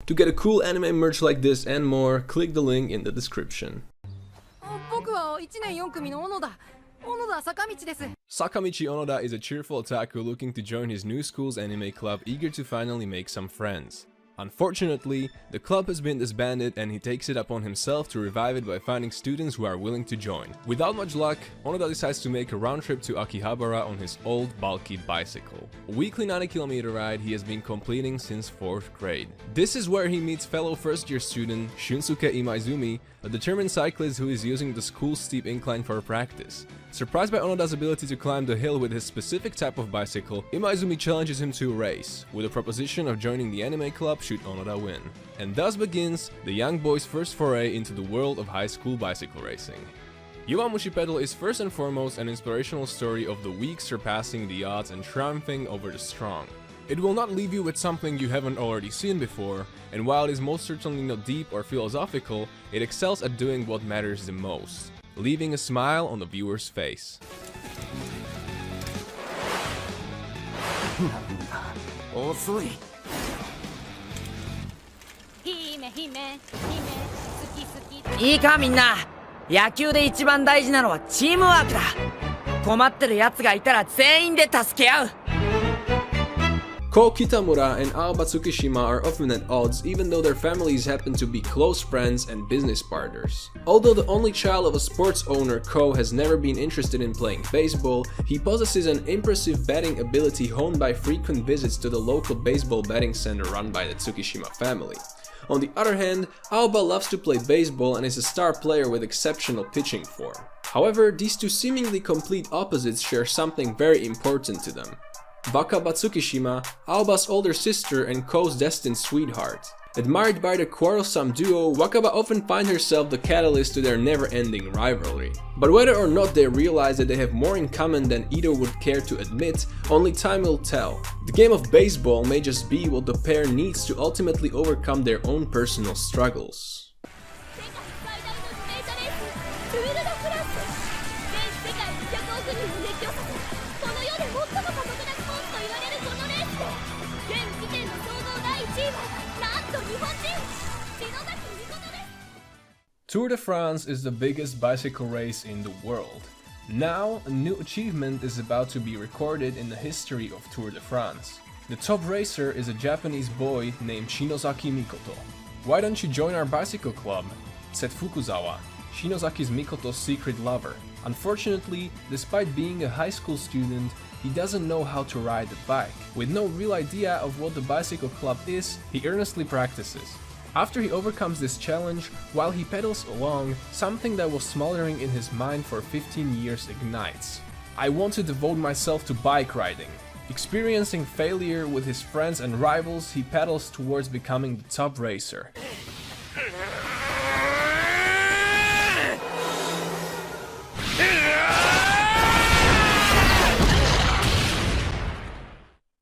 To get a cool anime merch like this and more, click the link in the description. Sakamichi Onoda is a cheerful otaku looking to join his new school's anime club, eager to finally make some friends. Unfortunately, the club has been disbanded and he takes it upon himself to revive it by finding students who are willing to join. Without much luck, Onoda decides to make a round trip to Akihabara on his old bulky bicycle. A weekly 90-kilometer ride he has been completing since 4th grade. This is where he meets fellow first-year student Shunsuke Imaizumi, a determined cyclist who is using the school's steep incline for practice. Surprised by Onoda's ability to climb the hill with his specific type of bicycle, Imaizumi challenges him to a race, with a proposition of joining the anime club should Onoda win. And thus begins the young boy's first foray into the world of high school bicycle racing. Yowamushi Pedal is first and foremost an inspirational story of the weak surpassing the odds and triumphing over the strong. It will not leave you with something you haven't already seen before, and while it is most certainly not deep or philosophical, it excels at doing what matters the most, leaving a smile on the viewer's face. Ko Kitamura and Aoba Tsukishima are often at odds, even though their families happen to be close friends and business partners. Although the only child of a sports owner, Ko has never been interested in playing baseball, he possesses an impressive batting ability honed by frequent visits to the local baseball batting center run by the Tsukishima family. On the other hand, Aoba loves to play baseball and is a star player with exceptional pitching form. However, these two seemingly complete opposites share something very important to them. Wakaba Tsukishima, Aoba's older sister and Ko's destined sweetheart. Admired by the quarrelsome duo, Wakaba often finds herself the catalyst to their never-ending rivalry. But whether or not they realize that they have more in common than either would care to admit, only time will tell. The game of baseball may just be what the pair needs to ultimately overcome their own personal struggles. Tour de France is the biggest bicycle race in the world. Now, a new achievement is about to be recorded in the history of Tour de France. The top racer is a Japanese boy named Shinozaki Mikoto. "Why don't you join our bicycle club?" said Fukuzawa, Shinozaki's Mikoto's secret lover. Unfortunately, despite being a high school student, he doesn't know how to ride the bike. With no real idea of what the bicycle club is, he earnestly practices. After he overcomes this challenge, while he pedals along, something that was smoldering in his mind for 15 years ignites. "I want to devote myself to bike riding." Experiencing failure with his friends and rivals, he pedals towards becoming the top racer.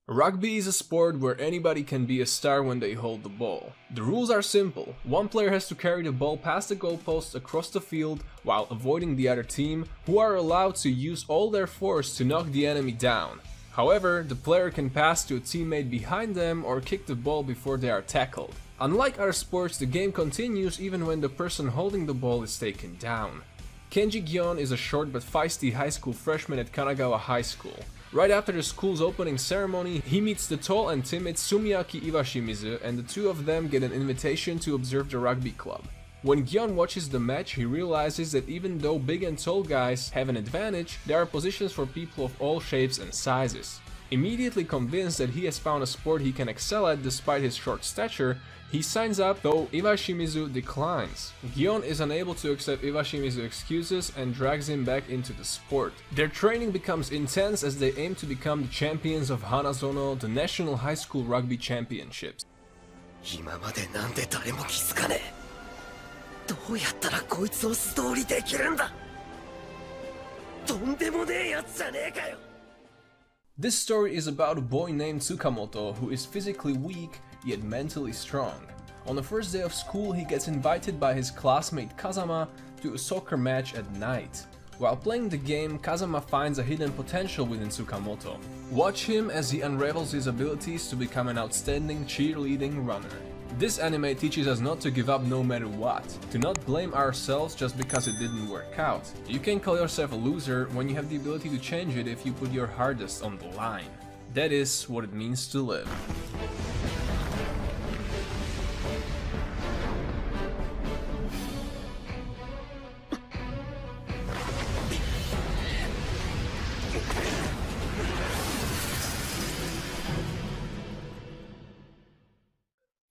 Rugby is a sport where anybody can be a star when they hold the ball. The rules are simple. One player has to carry the ball past the goalpost across the field while avoiding the other team, who are allowed to use all their force to knock the enemy down. However, the player can pass to a teammate behind them or kick the ball before they are tackled. Unlike other sports, the game continues even when the person holding the ball is taken down. Kenji Gion is a short but feisty high school freshman at Kanagawa High School. Right after the school's opening ceremony, he meets the tall and timid Sumiaki Iwashimizu, and the two of them get an invitation to observe the rugby club. When Gion watches the match, he realizes that even though big and tall guys have an advantage, there are positions for people of all shapes and sizes. Immediately convinced that he has found a sport he can excel at despite his short stature, he signs up, though Iwashimizu declines. Gion is unable to accept Iwashimizu's excuses and drags him back into the sport. Their training becomes intense as they aim to become the champions of Hanazono, the National High School Rugby Championships. 今までなんで誰も気づかねえ。どうやったらこいつを素通りできるんだ。とんでもねえやつじゃねえかよ。 This story is about a boy named Tsukamoto who is physically weak yet mentally strong. On the first day of school, he gets invited by his classmate Kazama to a soccer match at night. While playing the game, Kazama finds a hidden potential within Tsukamoto. Watch him as he unravels his abilities to become an outstanding cheerleading runner. This anime teaches us not to give up no matter what, to not blame ourselves just because it didn't work out. You can call yourself a loser when you have the ability to change it if you put your hardest on the line. That is what it means to live.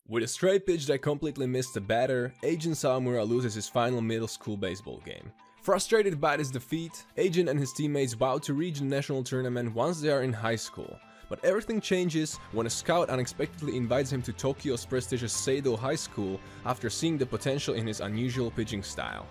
With a straight pitch that completely missed the batter, Agent Sawamura loses his final middle school baseball game. Frustrated by this defeat, Agent and his teammates vow to reach the national tournament once they are in high school. But everything changes when a scout unexpectedly invites him to Tokyo's prestigious Seido High School after seeing the potential in his unusual pitching style.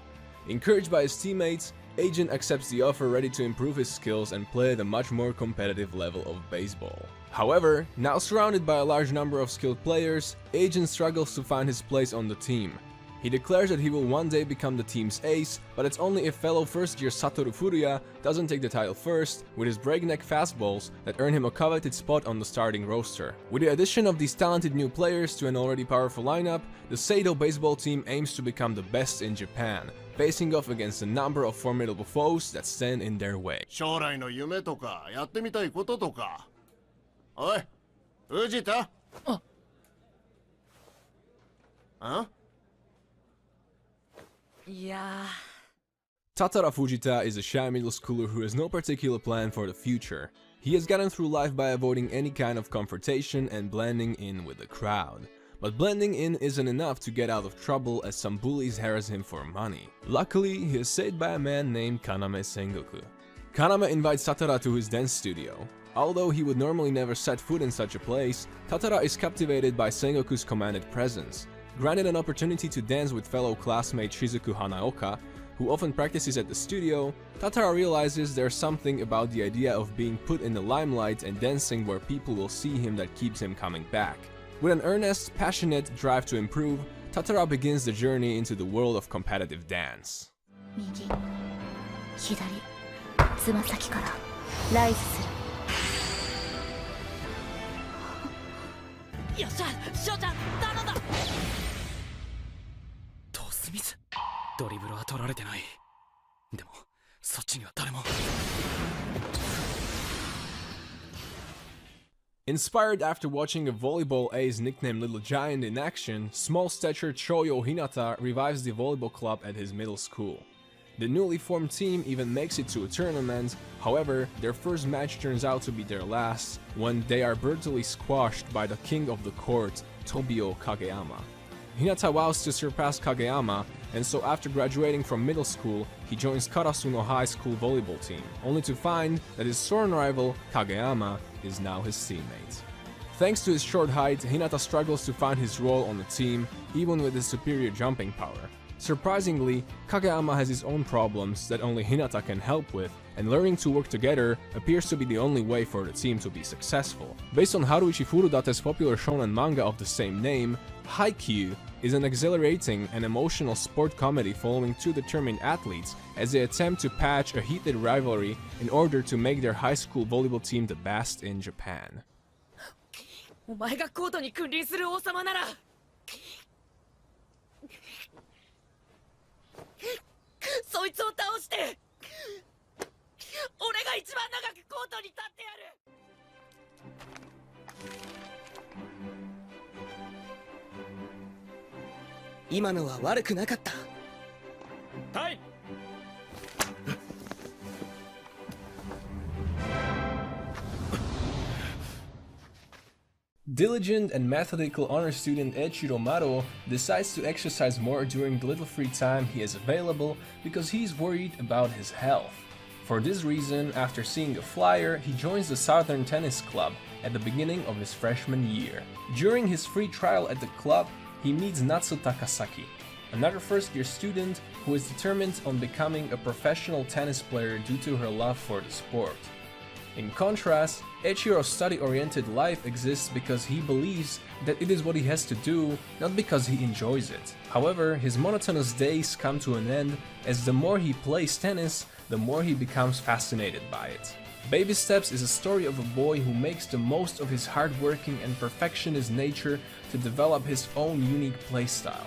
Encouraged by his teammates, Agent accepts the offer, ready to improve his skills and play at a much more competitive level of baseball. However, now surrounded by a large number of skilled players, Agent struggles to find his place on the team. He declares that he will one day become the team's ace, but it's only if fellow first-year Satoru Furuya doesn't take the title first with his breakneck fastballs that earn him a coveted spot on the starting roster. With the addition of these talented new players to an already powerful lineup, the Seido baseball team aims to become the best in Japan, facing off against a number of formidable foes that stand in their way. 将来の夢とかやってみたいこととか。おい、藤田。あ？ Yeah. Tatara Fujita is a shy middle schooler who has no particular plan for the future. He has gotten through life by avoiding any kind of confrontation and blending in with the crowd. But blending in isn't enough to get out of trouble, as some bullies harass him for money. Luckily, he is saved by a man named Kaname Sengoku. Kaname invites Tatara to his dance studio. Although he would normally never set foot in such a place, Tatara is captivated by Sengoku's commanded presence. Granted an opportunity to dance with fellow classmate Shizuku Hanaoka, who often practices at the studio, Tatara realizes there's something about the idea of being put in the limelight and dancing where people will see him that keeps him coming back. With an earnest, passionate drive to improve, Tatara begins the journey into the world of competitive dance. 右、左、つま先からライズする。よっしゃ、翔ちゃん、頼んだ。トスミス、ドリブルは取られてない。でも、そっちには誰も。Inspired after watching a volleyball ace nicknamed Little Giant in action, small-statured Choyo Hinata revives the volleyball club at his middle school. The newly formed team even makes it to a tournament. However, their first match turns out to be their last, when they are brutally squashed by the king of the court, Tobio Kageyama. Hinata vows to surpass Kageyama, and so after graduating from middle school, he joins Karasuno High School volleyball team, only to find that his sworn rival, Kageyama, is now his teammate. Thanks to his short height, Hinata struggles to find his role on the team, even with his superior jumping power. Surprisingly, Kageyama has his own problems that only Hinata can help with, and learning to work together appears to be the only way for the team to be successful. Based on Haruichi Furudate's popular shonen manga of the same name, Haikyuu is an exhilarating and emotional sport comedy following two determined athletes as they attempt to patch a heated rivalry in order to make their high school volleyball team the best in Japan. お前がコートに君臨する王様なら。そいつを倒して俺が一番長くコートに立ってやる。今のは悪くなかった。タイム。Diligent and methodical honor student Eiichiro Maro decides to exercise more during the little free time he has available because he's worried about his health. For this reason, after seeing a flyer, he joins the Southern Tennis Club at the beginning of his freshman year. During his free trial at the club, he meets Natsu Takasaki, another first-year student who is determined on becoming a professional tennis player due to her love for the sport. In contrast, Eiichiro's study-oriented life exists because he believes that it is what he has to do, not because he enjoys it. However, his monotonous days come to an end, as the more he plays tennis, the more he becomes fascinated by it. Baby Steps is a story of a boy who makes the most of his hardworking and perfectionist nature to develop his own unique playstyle.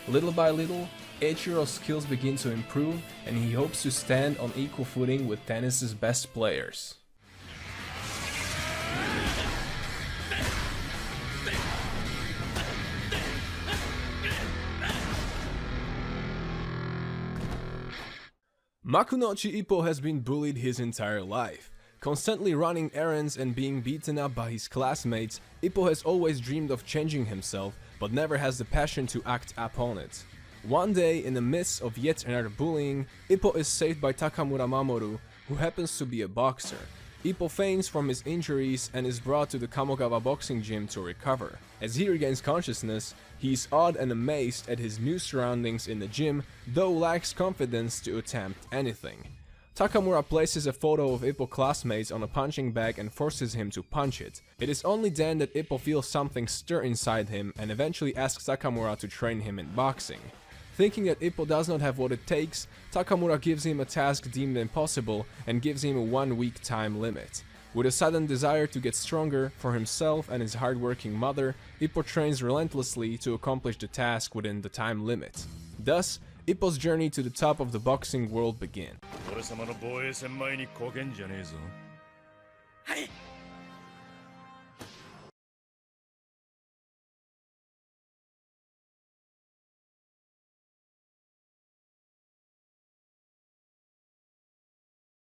Little by little, Eiichiro's skills begin to improve and he hopes to stand on equal footing with tennis's best players. Makunochi Ippo has been bullied his entire life. Constantly running errands and being beaten up by his classmates, Ippo has always dreamed of changing himself, but never has the passion to act upon it. One day, in the midst of yet another bullying, Ippo is saved by Takamura Mamoru, who happens to be a boxer. Ippo faints from his injuries and is brought to the Kamogawa boxing gym to recover. As he regains consciousness, he is awed and amazed at his new surroundings in the gym, though lacks confidence to attempt anything. Takamura places a photo of Ippo classmates on a punching bag and forces him to punch it. It is only then that Ippo feels something stir inside him and eventually asks Takamura to train him in boxing. Thinking that Ippo does not have what it takes, Takamura gives him a task deemed impossible and gives him a 1 week time limit. With a sudden desire to get stronger for himself and his hardworking mother, Ippo trains relentlessly to accomplish the task within the time limit. Thus, Ippo's journey to the top of the boxing world begins. 俺様の防衛戦前にこけんじゃねえぞ。はい